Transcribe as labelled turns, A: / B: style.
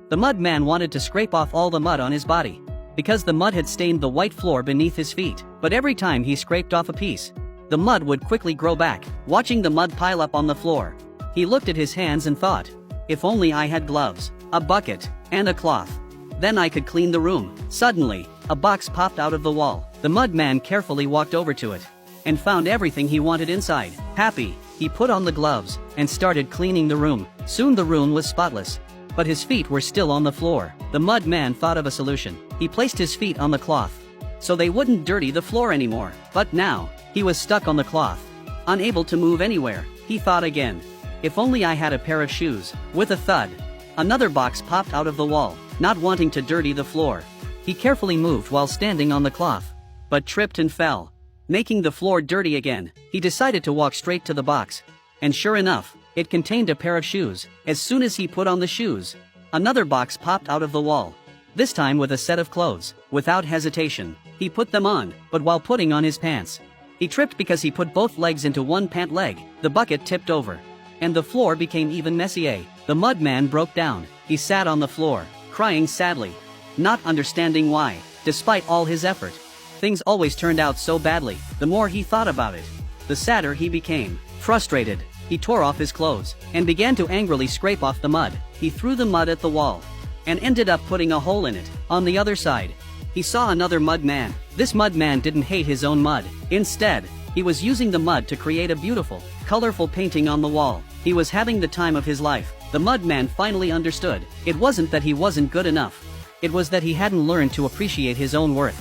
A: The Mudman wanted to scrape off all the mud on his body, because the mud had stained the white floor beneath his feet. But every time he scraped off a piece, the mud would quickly grow back. Watching the mud pile up on the floor, he looked at his hands and thought, if only I had gloves, a bucket, and a cloth. Then I could clean the room. Suddenly, a box popped out of the wall. The Mudman carefully walked over to it, and found everything he wanted inside. Happy, he put on the gloves, and started cleaning the room. Soon the room was spotless, but his feet were still on the floor. The Mudman thought of a solution. He placed his feet on the cloth, so they wouldn't dirty the floor anymore. But now, he was stuck on the cloth, unable to move anywhere. He thought again, if only I had a pair of shoes. With a thud, another box popped out of the wall. Not wanting to dirty the floor, he carefully moved while standing on the cloth, but tripped and fell, making the floor dirty again. He decided to walk straight to the box, and sure enough, it contained a pair of shoes. As soon as he put on the shoes, another box popped out of the wall, this time with a set of clothes. Without hesitation, he put them on, but while putting on his pants, he tripped because he put both legs into one pant leg. The bucket tipped over, and the floor became even messier. The Mudman broke down. He sat on the floor, crying sadly, not understanding why, despite all his effort, things always turned out so badly. The more he thought about it, the sadder he became. Frustrated, he tore off his clothes, and began to angrily scrape off the mud. He threw the mud at the wall, and ended up putting a hole in it. On the other side, he saw another Mudman. This Mudman didn't hate his own mud. Instead, he was using the mud to create a beautiful, colorful painting on the wall. He was having the time of his life. The Mudman finally understood. It wasn't that he wasn't good enough. It was that he hadn't learned to appreciate his own worth.